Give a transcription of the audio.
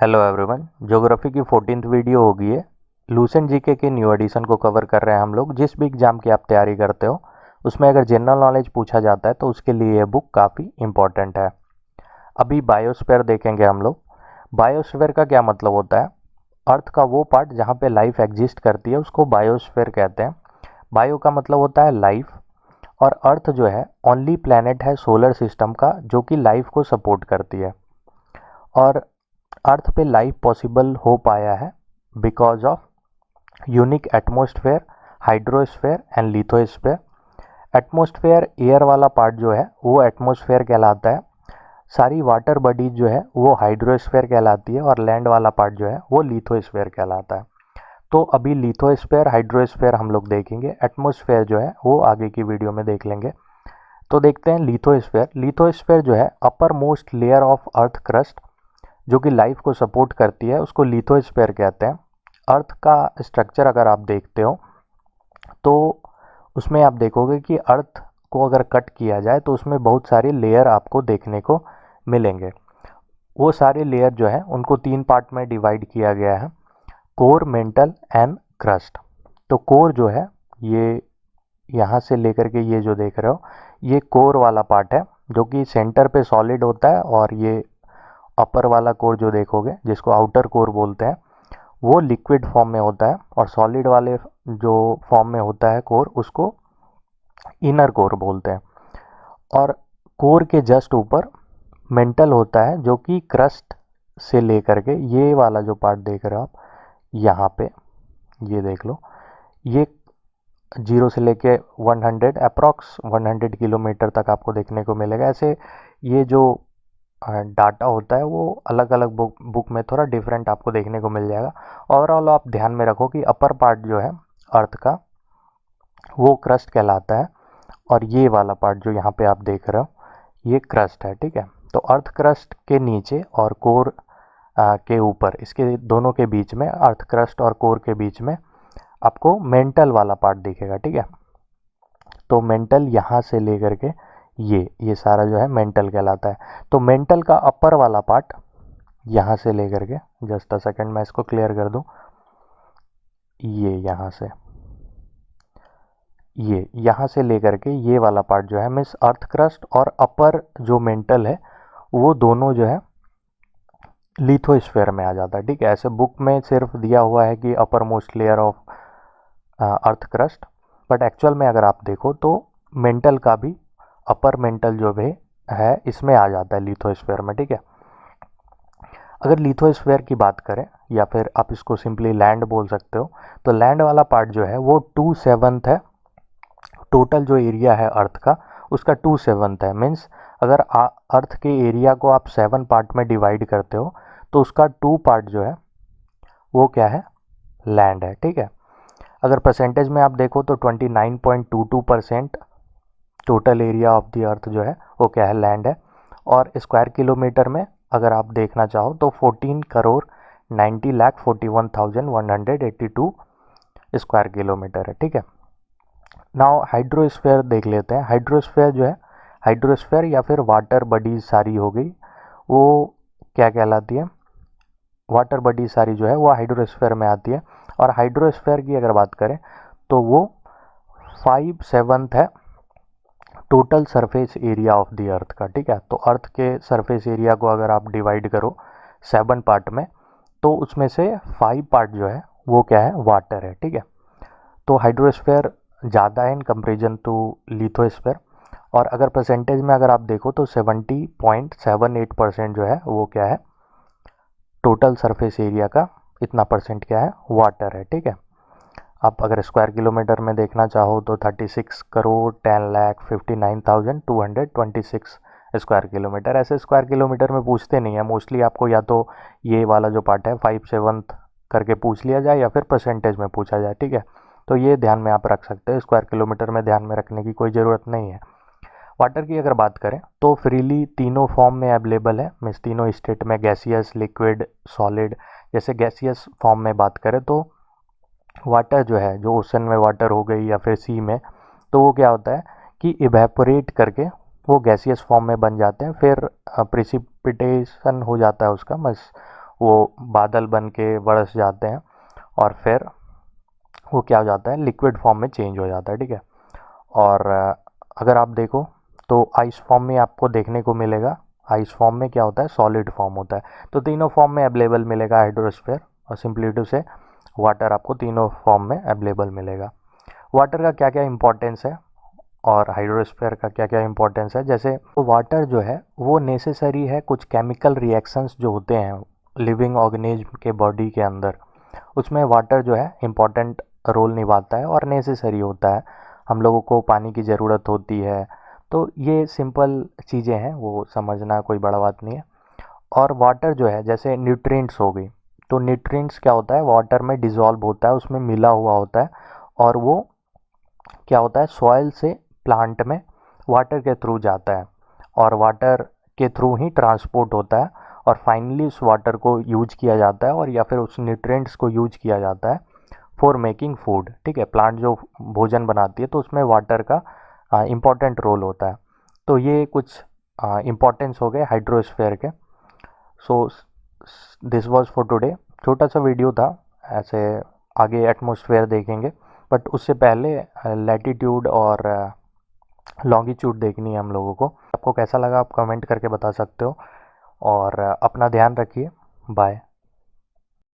Hello everyone. Geography की 14th video होगी ये। लूसेंट जीके के न्यू एडिशन को कवर कर रहे हैं हम लोग। जिस भी एग्जाम की आप तैयारी करते हो उसमें अगर जनरल नॉलेज पूछा जाता है तो उसके लिए ये बुक काफ़ी इम्पॉर्टेंट है। अभी बायोस्फीयर देखेंगे हम लोग। बायोस्फीयर का क्या मतलब होता है? अर्थ का वो पार्ट जहाँ पे लाइफ एग्जिस्ट करती है उसको बायोस्फीयर कहते हैं। बायो का मतलब होता है लाइफ, और अर्थ जो है ओनली प्लैनेट है सोलर सिस्टम का जो कि लाइफ को सपोर्ट करती है। और अर्थ पे लाइफ पॉसिबल हो पाया है because of unique atmosphere, hydrosphere and lithosphere. Atmosphere air वाला पार्ट जो है वो एटमॉस्फेयर कहलाता है। सारी वाटर बॉडीज जो है वो हाइड्रोस्फेयर कहलाती है, और लैंड वाला पार्ट जो है वो लिथोस्फेयर कहलाता है। तो अभी लिथोस्फेयर हाइड्रोस्फेयर हम लोग देखेंगे, एटमॉस्फेयर जो है वो आगे की वीडियो में देख लेंगे। तो देखते हैं लिथोस्फेयर। लिथोस्फेयर जो है upper most layer of earth crust जो कि लाइफ को सपोर्ट करती है, उसको लिथोस्फेयर कहते हैं। अर्थ का स्ट्रक्चर अगर आप देखते हो तो उसमें आप देखोगे कि अर्थ को अगर कट किया जाए तो उसमें बहुत सारे लेयर आपको देखने को मिलेंगे। वो सारे लेयर जो है उनको तीन पार्ट में डिवाइड किया गया है: कोर, मेंटल एंड क्रस्ट। तो कोर जो है ये यहाँ से लेकर के ये जो देख रहे हो ये कोर वाला पार्ट है जो कि सेंटर पे सॉलिड होता है, और ये अपर वाला कोर जो देखोगे जिसको आउटर कोर बोलते हैं वो लिक्विड फॉर्म में होता है, और सॉलिड वाले जो फॉर्म में होता है कोर उसको इनर कोर बोलते हैं। और कोर के जस्ट ऊपर मेंटल होता है जो कि क्रस्ट से लेकर के ये वाला जो पार्ट देख रहे हो आप यहाँ पे, ये देख लो, ये 0 से लेके 100 अप्रॉक्स 100 किलोमीटर तक आपको देखने को मिलेगा। ऐसे ये जो डाटा होता है वो अलग अलग बुक में थोड़ा डिफरेंट आपको देखने को मिल जाएगा। ओवरऑल आप ध्यान में रखो कि अपर पार्ट जो है अर्थ का वो क्रस्ट कहलाता है, और ये वाला पार्ट जो यहाँ पे आप देख रहे हो ये क्रस्ट है, ठीक है। तो अर्थ क्रस्ट के नीचे और कोर के ऊपर, इसके दोनों के बीच में, अर्थ क्रस्ट और कोर के बीच में आपको मेंटल वाला पार्ट दिखेगा, ठीक है। तो मेंटल यहाँ से लेकर के ये सारा जो है मेंटल कहलाता है। तो मेंटल का अपर वाला पार्ट यहाँ से लेकर के, जस्ट अ सेकंड मैं इसको क्लियर कर दूँ, ये यहाँ से लेकर के ये वाला पार्ट जो है मीन्स अर्थ क्रस्ट, और अपर जो मेंटल है वो दोनों जो है लिथोस्फेयर में आ जाता है, ठीक है। ऐसे बुक में सिर्फ दिया हुआ है कि upper most layer of earth crust, but actual में अगर आप देखो तो मेंटल का भी अपर मेंटल जो भी है इसमें आ जाता है लिथोस्फेयर में, ठीक है। अगर लिथोस्फेयर की बात करें या फिर आप इसको सिंपली लैंड बोल सकते हो, तो लैंड वाला पार्ट जो है वो 2/7 है। टोटल जो एरिया है अर्थ का उसका 2/7 है। मीन्स अगर अर्थ के एरिया को आप 7 पार्ट में डिवाइड करते हो तो उसका 2 पार्ट जो है वो क्या है, लैंड है, ठीक है। अगर परसेंटेज में आप देखो तो 29.22% total area of the earth जो है वो क्या है, लैंड है। और स्क्वायर किलोमीटर में अगर आप देखना चाहो तो 14,90,41,182 स्क्वायर किलोमीटर है, ठीक है। नाउ हाइड्रोस्फीयर देख लेते हैं। हाइड्रोस्फीयर जो है, हाइड्रोस्फीयर या फिर वाटर बॉडीज सारी हो गई, वो क्या कहलाती है, वाटर बॉडी सारी जो है वो हाइड्रोस्फीयर में आती है। और हाइड्रोस्फीयर की अगर बात करें तो वो 5/7 है total surface area of the earth का, ठीक है। तो अर्थ के सरफेस एरिया को अगर आप डिवाइड करो 7 पार्ट में तो उसमें से 5 पार्ट जो है वो क्या है, वाटर है, ठीक है। तो हाइड्रोस्फीयर ज़्यादा है इन कंपेरिजन टू लिथोस्फीयर। और अगर परसेंटेज में अगर आप देखो तो 70.78% जो है वो क्या है, टोटल सरफेस एरिया का इतना परसेंट क्या है, वाटर है, ठीक है। आप अगर स्क्वायर किलोमीटर में देखना चाहो तो 36,10,59,226 स्क्वायर किलोमीटर। ऐसे स्क्वायर किलोमीटर में पूछते नहीं है मोस्टली, आपको या तो ये वाला जो पार्ट है 5/7 करके पूछ लिया जाए या फिर परसेंटेज में पूछा जाए, ठीक है। तो ये ध्यान में आप रख सकते हो, स्क्वायर किलोमीटर में ध्यान में रखने की कोई ज़रूरत नहीं है। वाटर की अगर बात करें तो फ्रीली तीनों फॉर्म में अवेलेबल है, मीन्स तीनों स्टेट में, गैसियस, लिक्विड, सॉलिड। जैसे गैसियस फॉर्म में बात करें तो वाटर जो है, जो ओशन में वाटर हो गई या फिर सी में, तो वो क्या होता है कि इवेपोरेट करके वो गैसियस फॉर्म में बन जाते हैं, फिर प्रिसिपिटेशन हो जाता है उसका, बस वो बादल बन के बरस जाते हैं और फिर वो क्या हो जाता है, लिक्विड फॉर्म में चेंज हो जाता है, ठीक है। और अगर आप देखो तो आइस फॉर्म में आपको देखने को मिलेगा, आइस फॉर्म में क्या होता है, सॉलिड फॉर्म होता है। तो तीनों फॉर्म में अवेलेबल मिलेगा हाइड्रोस्फीयर, और सिंपली टू से वाटर आपको तीनों फॉर्म में अवेलेबल मिलेगा। वाटर का क्या क्या इंपॉर्टेंस है और हाइड्रोस्फीयर का क्या क्या इंपॉर्टेंस है, जैसे वाटर जो है वो नेसेसरी है कुछ केमिकल रिएक्शंस जो होते हैं लिविंग ऑर्गेनिज्म के बॉडी के अंदर, उसमें वाटर जो है इम्पॉर्टेंट रोल निभाता है और नेसेसरी होता है। हम लोगों को पानी की ज़रूरत होती है, तो ये सिंपल चीज़ें हैं, वो समझना कोई बड़ा बात नहीं है। और वाटर जो है जैसे न्यूट्रिएंट्स हो गई, तो न्यूट्रिएंट्स क्या होता है, वाटर में डिज़ोल्व होता है, उसमें मिला हुआ होता है, और वो क्या होता है, सॉइल से प्लांट में वाटर के थ्रू जाता है, और वाटर के थ्रू ही ट्रांसपोर्ट होता है, और फाइनली उस वाटर को यूज किया जाता है, और या फिर उस न्यूट्रिएंट्स को यूज किया जाता है फॉर मेकिंग फूड, ठीक है। प्लांट जो भोजन बनाती है तो उसमें वाटर का इम्पॉर्टेंट रोल होता है। तो ये कुछ इम्पॉर्टेंस हो गए हाइड्रोस्फीयर के। So this was for today, छोटा सा वीडियो था ऐसे, आगे एटमॉस्फेयर देखेंगे, बट उससे पहले लैटिट्यूड और लॉन्गिट्यूड देखनी है हम लोगों को। आपको कैसा लगा आप कमेंट करके बता सकते हो, और अपना ध्यान रखिए। बाय।